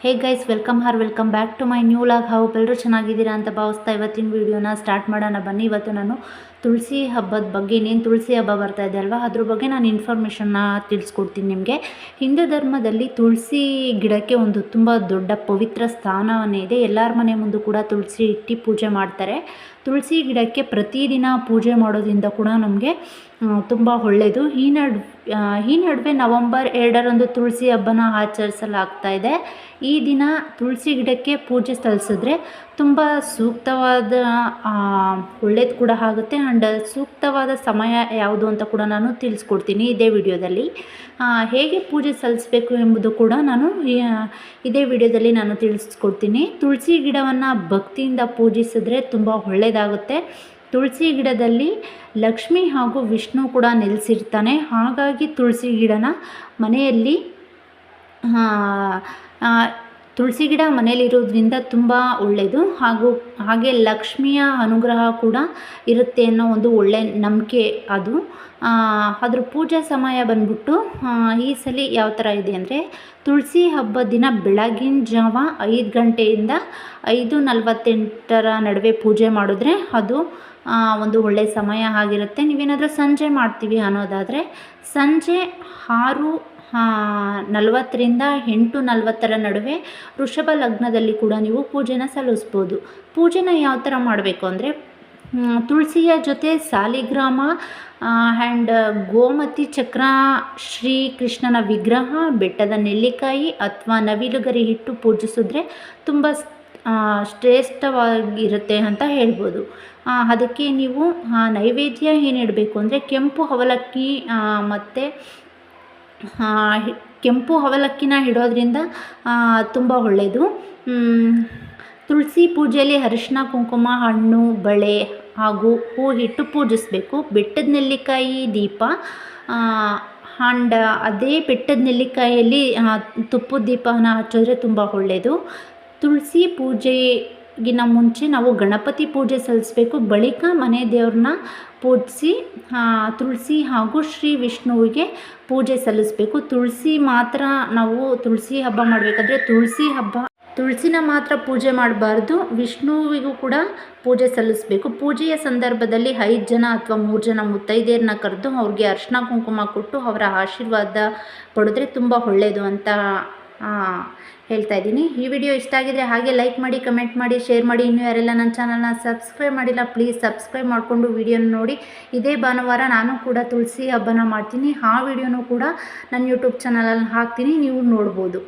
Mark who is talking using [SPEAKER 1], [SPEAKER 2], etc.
[SPEAKER 1] Hey guys, welcome back to my new log. ಎಲ್ಲರೂ ಚೆನ್ನಾಗಿದ್ದೀರಾ ಅಂತ ಭಾವಿಸ್ತಾ ಇವತ್ತಿನ ವೀಡಿಯೋನ ಸ್ಟಾರ್ಟ್ ಮಾಡೋಣ ಬನ್ನಿ. ಇವತ್ತು ನಾನು ತುಳಸಿ ಹಬ್ಬದ ಬಗ್ಗೆ, ಇನ್ನೇನು ತುಳಸಿ ಹಬ್ಬ ಬರ್ತಾ ಇದೆ ಅಲ್ವಾ, ಅದ್ರ ಬಗ್ಗೆ ನಾನು ಇನ್ಫಾರ್ಮೇಷನ್ನ ತಿಳಿಸ್ಕೊಡ್ತೀನಿ ನಿಮಗೆ. ಹಿಂದೂ ಧರ್ಮದಲ್ಲಿ ತುಳಸಿ ಗಿಡಕ್ಕೆ ಒಂದು ತುಂಬ ದೊಡ್ಡ ಪವಿತ್ರ ಸ್ಥಾನವನ್ನೇ ಇದೆ. ಎಲ್ಲರ ಮನೆ ಮುಂದೆ ಕೂಡ ತುಳಸಿ ಇಟ್ಟು ಪೂಜೆ ಮಾಡ್ತಾರೆ. ತುಳಸಿ ಗಿಡಕ್ಕೆ ಪ್ರತಿದಿನ ಪೂಜೆ ಮಾಡೋದ್ರಿಂದ ಕೂಡ ನಮಗೆ ತುಂಬ ಒಳ್ಳೆಯದು. ಈ ನಡುವೆ ನವಂಬರ್ 2ರಂದು ತುಳಸಿ ಹಬ್ಬನ ಆಚರಿಸಲಾಗ್ತಾ ಇದೆ. ಈ ದಿನ ತುಳಸಿ ಗಿಡಕ್ಕೆ ಪೂಜೆ ಸಲ್ಲಿಸಿದ್ರೆ ತುಂಬ ಸೂಕ್ತವಾದ ಒಳ್ಳೇದು ಕೂಡ ಆಗುತ್ತೆ. ಆ್ಯಂಡ್ ಸೂಕ್ತವಾದ ಸಮಯ ಯಾವುದು ಅಂತ ಕೂಡ ನಾನು ತಿಳಿಸ್ಕೊಡ್ತೀನಿ ಇದೇ ವಿಡಿಯೋದಲ್ಲಿ. ಹೇಗೆ ಪೂಜೆ ಸಲ್ಲಿಸಬೇಕು ಎಂಬುದು ಕೂಡ ನಾನು ಇದೇ ವಿಡಿಯೋದಲ್ಲಿ ನಾನು ತಿಳಿಸ್ಕೊಡ್ತೀನಿ. ತುಳಸಿ ಗಿಡವನ್ನು ಭಕ್ತಿಯಿಂದ ಪೂಜಿಸಿದ್ರೆ ತುಂಬ ಒಳ್ಳೆಯದಾಗುತ್ತೆ. ತುಳಸಿ ಗಿಡದಲ್ಲಿ ಲಕ್ಷ್ಮಿ ಹಾಗೂ ವಿಷ್ಣು ಕೂಡ ನೆಲೆಸಿರ್ತಾನೆ. ಹಾಗಾಗಿ ತುಳಸಿ ಗಿಡನ ಮನೆಯಲ್ಲಿ ತುಳಸಿ ಗಿಡ ಮನೆಯಲ್ಲಿರೋದ್ರಿಂದ ತುಂಬ ಒಳ್ಳೆಯದು. ಹಾಗೆ ಲಕ್ಷ್ಮಿಯ ಅನುಗ್ರಹ ಕೂಡ ಇರುತ್ತೆ ಅನ್ನೋ ಒಂದು ಒಳ್ಳೆಯ ನಂಬಿಕೆ ಅದು. ಅದ್ರ ಪೂಜಾ ಸಮಯ ಬಂದ್ಬಿಟ್ಟು ಈ ಸಲ ಯಾವ ಥರ ಇದೆ ಅಂದರೆ, ತುಳಸಿ ಹಬ್ಬದ ದಿನ ಬೆಳಗಿನ ಜಾವ 5 ಗಂಟೆಯಿಂದ 5:48 ನಡುವೆ ಪೂಜೆ ಮಾಡಿದ್ರೆ ಅದು ಒಂದು ಒಳ್ಳೆಯ ಸಮಯ ಆಗಿರುತ್ತೆ. ನೀವೇನಾದರೂ ಸಂಜೆ ಮಾಡ್ತೀವಿ ಅನ್ನೋದಾದರೆ ಸಂಜೆ 6:40ರಿಂದ 8:40 ನಡುವೆ ವೃಷಭ ಲಗ್ನದಲ್ಲಿ ಕೂಡ ನೀವು ಪೂಜೆನ ಸಲ್ಲಿಸ್ಬೋದು. ಪೂಜೆನ ಯಾವ ಥರ ಮಾಡಬೇಕು ಅಂದರೆ, ತುಳಸಿಯ ಜೊತೆ ಸಾಲಿಗ್ರಾಮ ಆ್ಯಂಡ್ ಗೋಮತಿ ಚಕ್ರ, ಶ್ರೀಕೃಷ್ಣನ ವಿಗ್ರಹ, ಬೆಟ್ಟದ ನೆಲ್ಲಿಕಾಯಿ ಅಥವಾ ನವಿಲುಗರಿ ಇಟ್ಟು ಪೂಜಿಸಿದ್ರೆ ತುಂಬ ಶ್ರೇಷ್ಠವಾಗಿರುತ್ತೆ ಅಂತ ಹೇಳ್ಬೋದು. ಅದಕ್ಕೆ ನೀವು ನೈವೇದ್ಯ ಏನು ಇಡಬೇಕು ಅಂದರೆ, ಕೆಂಪು ಅವಲಕ್ಕಿನ ಇಡೋದ್ರಿಂದ ತುಂಬ ಒಳ್ಳೆಯದು. ತುಳಸಿ ಪೂಜೆಯಲ್ಲಿ ಅರಿಶಿನ, ಕುಂಕುಮ, ಹಣ್ಣು, ಬಳೆ ಹಾಗೂ ಹೂ ಇಟ್ಟು ಪೂಜಿಸಬೇಕು. ಬೆಟ್ಟದ ನೆಲ್ಲಿಕಾಯಿ ದೀಪ ಆ್ಯಂಡ್ ಅದೇ ಬೆಟ್ಟದ ನೆಲ್ಲಿಕಾಯಲ್ಲಿ ತುಪ್ಪದ ದೀಪನ ಹಚ್ಚಿದ್ರೆ ತುಂಬ ಒಳ್ಳೆಯದು. ತುಳಸಿ ಪೂಜೆಗಿನ ಮುಂಚೆ ನಾವು ಗಣಪತಿ ಪೂಜೆ ಸಲ್ಲಿಸಬೇಕು. ಬಳಿಕ ಮನೆ ದೇವ್ರನ್ನ ಪೂಜಿಸಿ ತುಳಸಿ ಹಾಗೂ ಶ್ರೀ ವಿಷ್ಣುವಿಗೆ ಪೂಜೆ ಸಲ್ಲಿಸಬೇಕು. ನಾವು ತುಳಸಿ ಹಬ್ಬ ಮಾಡಬೇಕಾದ್ರೆ ತುಳಸಿನ ಮಾತ್ರ ಪೂಜೆ ಮಾಡಬಾರ್ದು, ವಿಷ್ಣುವಿಗೂ ಕೂಡ ಪೂಜೆ ಸಲ್ಲಿಸಬೇಕು. ಪೂಜೆಯ ಸಂದರ್ಭದಲ್ಲಿ 5 ಜನ ಅಥವಾ 3 ಜನ ಮುತ್ತೈದೆಯರನ್ನ ಕರೆದು ಅವ್ರಿಗೆ ಅರಿಶಿನ ಕುಂಕುಮ ಕೊಟ್ಟು ಅವರ ಆಶೀರ್ವಾದ ಪಡೆದ್ರೆ ತುಂಬ ಒಳ್ಳೆಯದು ಅಂತ ಹೇಳ್ತಾ ಇದ್ದೀನಿ. ಈ ವಿಡಿಯೋ ಇಷ್ಟ ಆಗಿದರೆ ಹಾಗೆ ಲೈಕ್ ಮಾಡಿ, ಕಮೆಂಟ್ ಮಾಡಿ, ಶೇರ್ ಮಾಡಿ. ಇನ್ನೂ ಯಾರೆಲ್ಲ ನನ್ನ ಚಾನಲ್ನ ಸಬ್ಸ್ಕ್ರೈಬ್ ಮಾಡಿಲ್ಲ ಪ್ಲೀಸ್ ಸಬ್ಸ್ಕ್ರೈಬ್ ಮಾಡಿಕೊಂಡು ವಿಡಿಯೋನ ನೋಡಿ. ಇದೇ ಭಾನುವಾರ ನಾನು ಕೂಡ ತುಳಸಿ ಹಬ್ಬನ ಮಾಡ್ತೀನಿ. ಆ ವಿಡಿಯೋನೂ ಕೂಡ ನನ್ನ ಯೂಟ್ಯೂಬ್ ಚಾನಲಲ್ಲಿ ಹಾಕ್ತೀನಿ, ನೀವು ನೋಡ್ಬೋದು.